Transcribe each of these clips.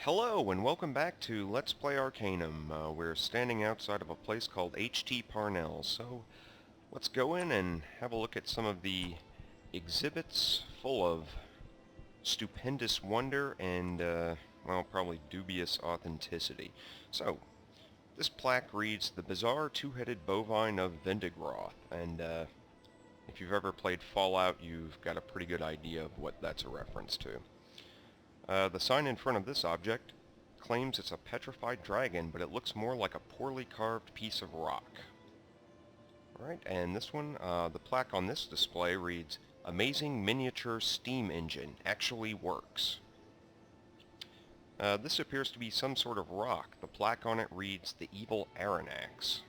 Hello and welcome back to Let's Play Arcanum. We're standing outside of a place called H.T. Parnell, so let's go in and have a look at some of the exhibits full of stupendous wonder and, well, probably dubious authenticity. So, this plaque reads, "The Bizarre Two-Headed Bovine of Vendigroth," and if you've ever played Fallout, you've got a pretty good idea of what that's a reference to. The sign in front of this object claims it's a petrified dragon, but it looks more like a poorly carved piece of rock. Alright, and this one, the plaque on this display reads, "Amazing Miniature Steam Engine Actually Works." This appears to be some sort of rock. The plaque on it reads, "The Evil Aranax."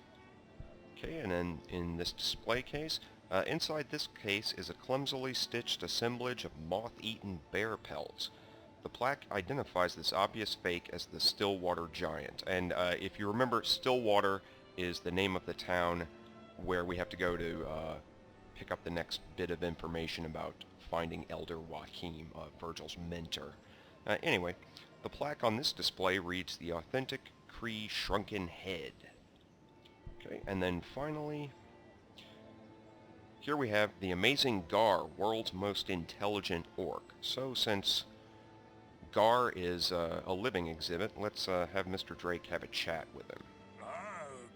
Okay, and then in this display case, inside this case is a clumsily stitched assemblage of moth-eaten bear pelts. The plaque identifies this obvious fake as the Stillwater Giant, and if you remember, Stillwater is the name of the town where we have to go to pick up the next bit of information about finding Elder Joachim, Virgil's mentor. Anyway, the plaque on this display reads, "The Authentic Cree Shrunken Head." Okay, and then finally, here we have the amazing Gar, world's most intelligent orc. So since Gar is a living exhibit, let's have Mr. Drake have a chat with him. Ugh,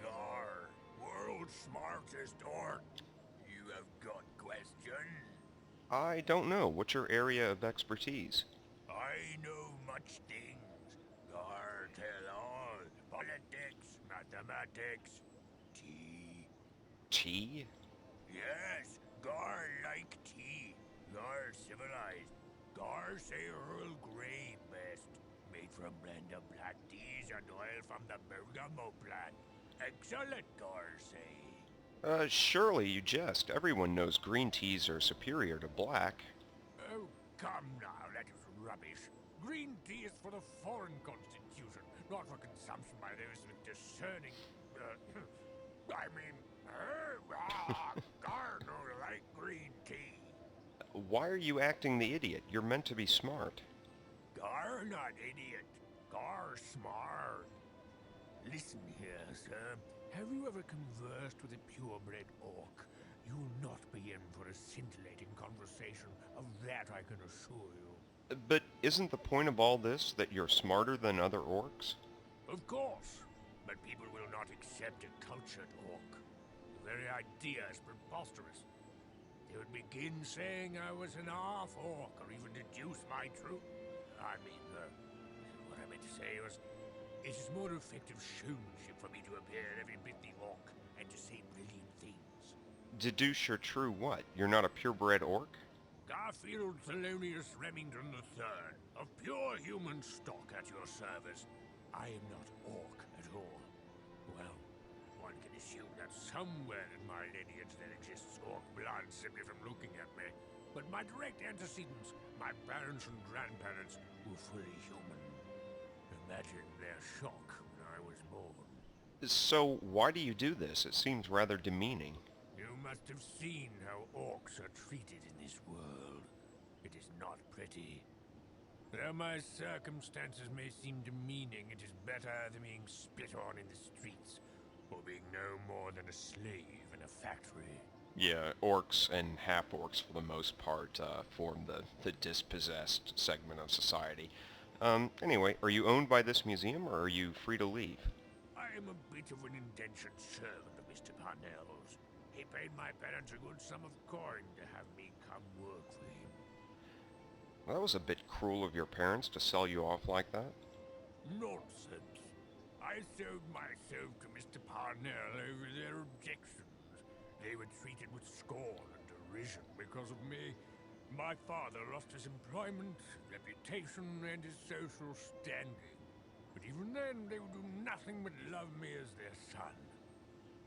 Gar, world's smartest orc. You have got question? I don't know. What's your area of expertise? I know much things. Gar tell all. Politics, mathematics, tea. Tea? Yes, Gar like tea. Gar civilized. Gar say Earl Grey best. Made from blend of black teas and oil from the bergamot plant. Excellent, Gar say. Surely you jest. Everyone knows green teas are superior to black. Oh, come now, that is rubbish. Green tea is for the foreign constitution, not for consumption by those with discerning... Gar don't like green tea. Why are you acting the idiot? You're meant to be smart. Gar not idiot. Gar smart. Listen here, sir. Have you ever conversed with a purebred orc? You'll not be in for a scintillating conversation. Of that I can assure you. But isn't the point of all this that you're smarter than other orcs? Of course. But people will not accept a cultured orc. The very idea is preposterous. They would begin saying I was an half-orc, or even deduce my true... what I meant to say was... It is more effective showmanship for me to appear every bit the orc, and to say brilliant things. Deduce your true what? You're not a purebred orc? Garfield Thelonious Remington III, of pure human stock at your service. I am not orc at all. Well, one can assume that somewhere in my lineage there exists orc blood simply from looking at me. But my direct antecedents, my parents and grandparents, were fully human. Imagine their shock when I was born. So why do you do this? It seems rather demeaning. You must have seen how orcs are treated in this world. It is not pretty. Though my circumstances may seem demeaning, it is better than being spit on in the streets, or being no more than a slave in a factory. Yeah, orcs and half-orcs for the most part form the dispossessed segment of society. Anyway, are you owned by this museum, or are you free to leave? I am a bit of an indentured servant of Mr. Parnell's. He paid my parents a good sum of coin to have me come work for him. That was a bit cruel of your parents to sell you off like that. Nonsense. I sold myself to Mr. Parnell over their objections. They were treated with scorn and derision because of me. My father lost his employment, reputation, and his social standing. But even then, they would do nothing but love me as their son.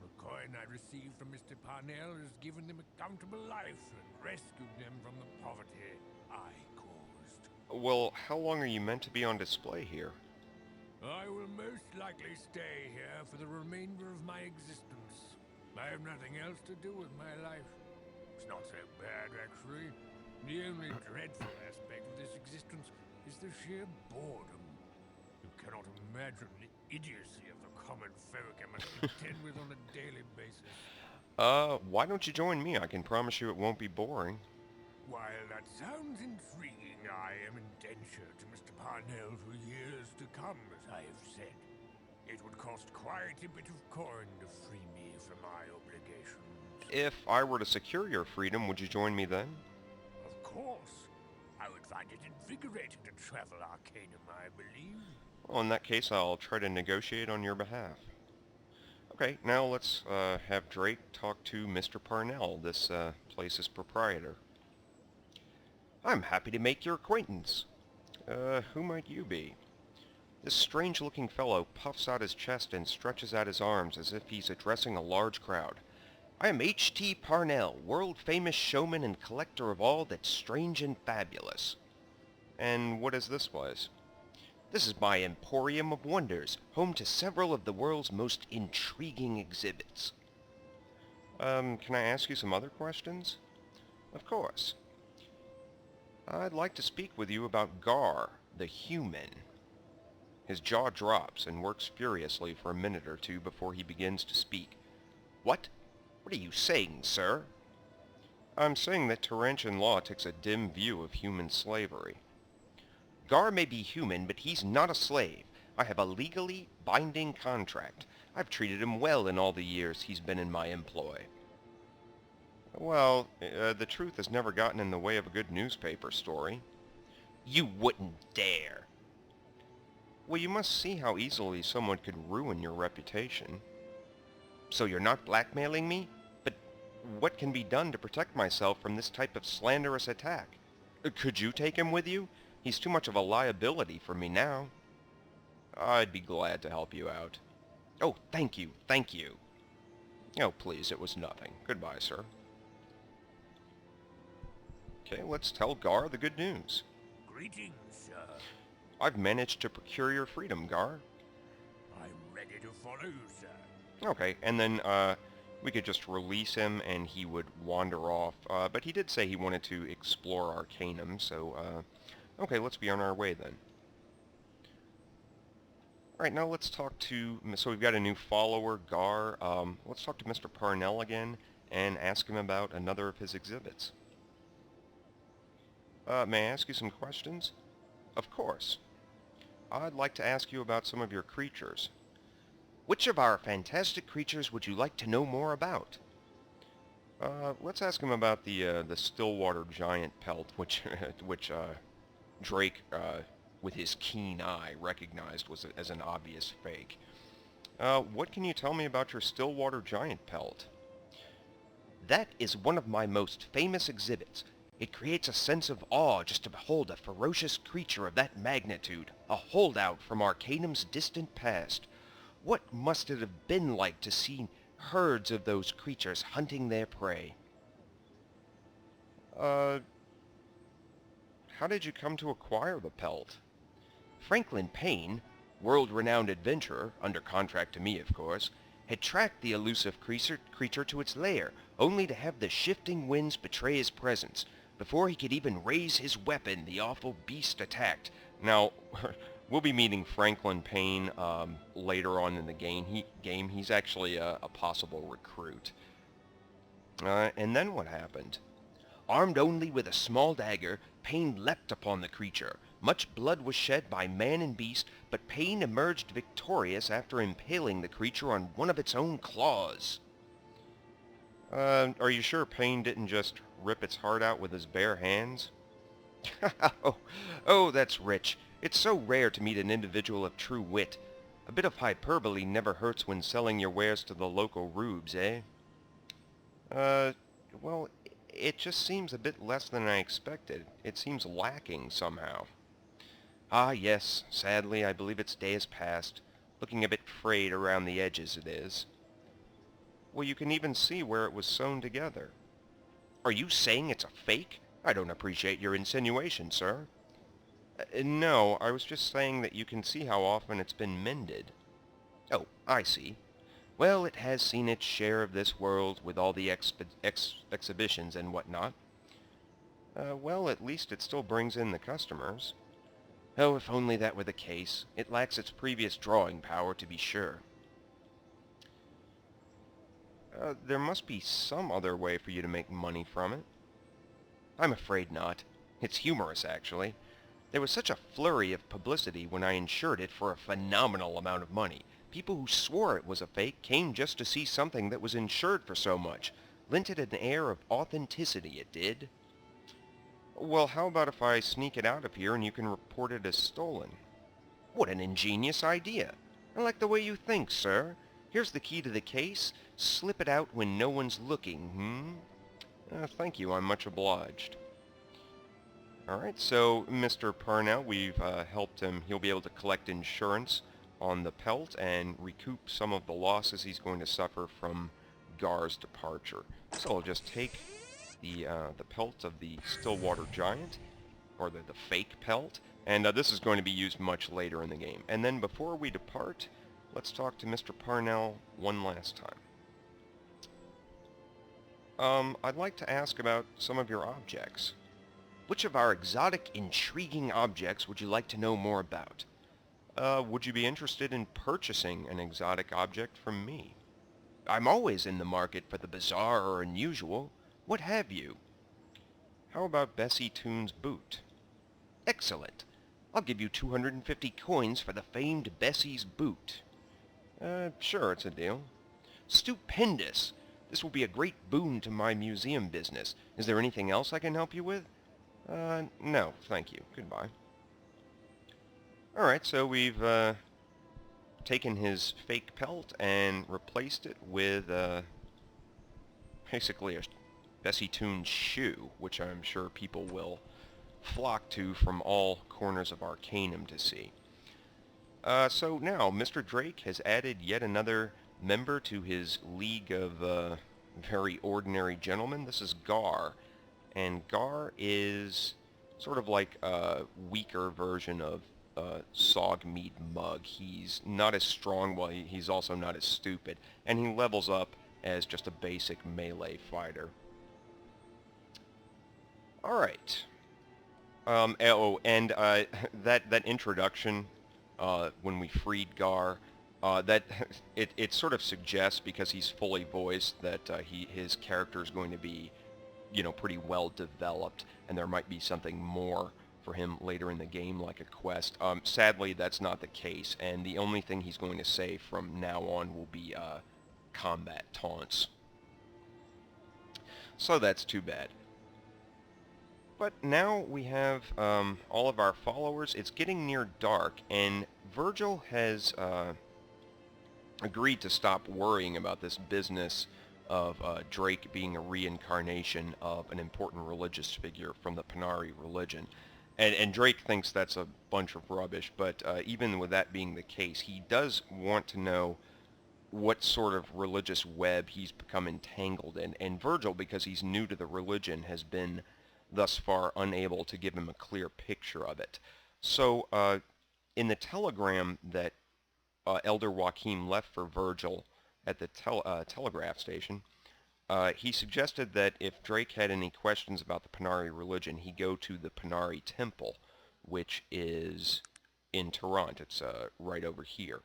The coin I received from Mr. Parnell has given them a comfortable life and rescued them from the poverty I caused. Well, how long are you meant to be on display here? I will most likely stay here for the remainder of my existence. I have nothing else to do with my life. It's not so bad, actually. The only dreadful aspect of this existence is the sheer boredom. You cannot imagine the idiocy of the common folk I must contend with on a daily basis. Why don't you join me? I can promise you it won't be boring. While that sounds intriguing, I am indentured to Mr. Parnell for years to come, as I have said. It would cost quite a bit of coin to free me from my obligations. If I were to secure your freedom, would you join me then? Of course. I would find it invigorating to travel Arcanum, I believe. Well, in that case, I'll try to negotiate on your behalf. Okay, now let's have Drake talk to Mr. Parnell, this place's proprietor. I'm happy to make your acquaintance. Who might you be? This strange-looking fellow puffs out his chest and stretches out his arms as if he's addressing a large crowd. I am H.T. Parnell, world-famous showman and collector of all that's strange and fabulous. And what is this place? This is my Emporium of Wonders, home to several of the world's most intriguing exhibits. Can I ask you some other questions? Of course. I'd like to speak with you about Gar, the human. His jaw drops and works furiously for a minute or two before he begins to speak. What? What are you saying, sir? I'm saying that Tarantian law takes a dim view of human slavery. Gar may be human, but he's not a slave. I have a legally binding contract. I've treated him well in all the years he's been in my employ. Well, the truth has never gotten in the way of a good newspaper story. You wouldn't dare. Well, you must see how easily someone could ruin your reputation. So you're not blackmailing me? But what can be done to protect myself from this type of slanderous attack? Could you take him with you? He's too much of a liability for me now. I'd be glad to help you out. Oh, thank you, thank you. Oh, please, it was nothing. Goodbye, sir. Okay, let's tell Gar the good news. Greetings, sir. I've managed to procure your freedom, Gar. I'm ready to follow, sir. Okay, and then we could just release him and he would wander off. But he did say he wanted to explore Arcanum, so okay, let's be on our way then. Alright, now let's talk to... So we've got a new follower, Gar. Let's talk to Mr. Parnell again and ask him about another of his exhibits. May I ask you some questions? Of course. I'd like to ask you about some of your creatures. Which of our fantastic creatures would you like to know more about? Let's ask him about the Stillwater giant pelt, which Drake, with his keen eye, recognized as an obvious fake. What can you tell me about your Stillwater giant pelt? That is one of my most famous exhibits. It creates a sense of awe just to behold a ferocious creature of that magnitude, a holdout from Arcanum's distant past. What must it have been like to see herds of those creatures hunting their prey? How did you come to acquire the pelt? Franklin Payne, world-renowned adventurer, under contract to me of course, had tracked the elusive creature to its lair, only to have the shifting winds betray his presence. Before he could even raise his weapon, the awful beast attacked. Now, we'll be meeting Franklin Payne later on in the game. He's actually a possible recruit. And then what happened? Armed only with a small dagger, Payne leapt upon the creature. Much blood was shed by man and beast, but Payne emerged victorious after impaling the creature on one of its own claws. Are you sure Payne didn't just rip its heart out with his bare hands? Oh, that's rich. It's so rare to meet an individual of true wit. A bit of hyperbole never hurts when selling your wares to the local rubes, eh? Well, it just seems a bit less than I expected. It seems lacking somehow. Ah, yes, sadly, I believe its day is past. Looking a bit frayed around the edges, it is. Well, you can even see where it was sewn together. Are you saying it's a fake? I don't appreciate your insinuation, sir. No, I was just saying that you can see how often it's been mended. Oh, I see. Well, it has seen its share of this world with all the exhibitions and whatnot. Well, at least it still brings in the customers. Oh, if only that were the case. It lacks its previous drawing power, to be sure. There must be some other way for you to make money from it. I'm afraid not. It's humorous, actually. There was such a flurry of publicity when I insured it for a phenomenal amount of money. People who swore it was a fake came just to see something that was insured for so much. Lent it an air of authenticity, it did. Well, how about if I sneak it out of here and you can report it as stolen? What an ingenious idea. I like the way you think, sir. Here's the key to the case. Slip it out when no one's looking, thank you, I'm much obliged. Alright, so Mr. Parnell, we've helped him. He'll be able to collect insurance on the pelt and recoup some of the losses he's going to suffer from Gar's departure. So I'll just take the pelt of the Stillwater Giant, or the fake pelt, and this is going to be used much later in the game. And then before we depart, let's talk to Mr. Parnell one last time. I'd like to ask about some of your objects. Which of our exotic, intriguing objects would you like to know more about? Would you be interested in purchasing an exotic object from me? I'm always in the market for the bizarre or unusual. What have you? How about Bessie Toon's boot? Excellent. I'll give you 250 coins for the famed Bessie's boot. Sure, it's a deal. Stupendous. This will be a great boon to my museum business. Is there anything else I can help you with? No, thank you. Goodbye. Alright, so we've taken his fake pelt and replaced it with basically a Bessie Toon shoe, which I'm sure people will flock to from all corners of Arcanum to see. So now, Mr. Drake has added yet another member to his league of very ordinary gentlemen. This is Gar. And Gar is sort of like a weaker version of Sogmead Mug. He's not as strong, while he's also not as stupid. And he levels up as just a basic melee fighter. Alright. That introduction, when we freed Gar, it sort of suggests, because he's fully voiced, that his character is going to be, pretty well developed, and there might be something more for him later in the game, like a quest. Sadly, that's not the case, and the only thing he's going to say from now on will be combat taunts. So that's too bad. But now we have all of our followers. It's getting near dark, and Virgil has agreed to stop worrying about this business of Drake being a reincarnation of an important religious figure from the Panari religion. And Drake thinks that's a bunch of rubbish, but even with that being the case, he does want to know what sort of religious web he's become entangled in. And Virgil, because he's new to the religion, has been thus far unable to give him a clear picture of it. So in the telegram that Elder Joachim left for Virgil at the telegraph station, he suggested that if Drake had any questions about the Panari religion, he go to the Panari Temple, which is in Toronto. It's right over here.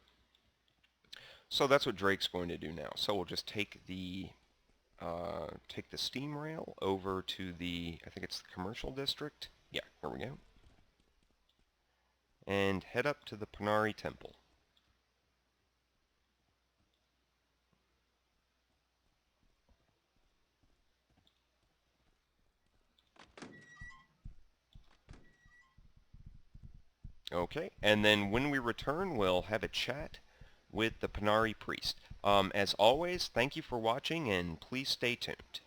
So that's what Drake's going to do now. So we'll just take the steam rail over to the, I think it's the commercial district. Yeah, here we go. And head up to the Panari Temple. Okay, and then when we return, we'll have a chat with the Panari priest. As always, thank you for watching, and please stay tuned.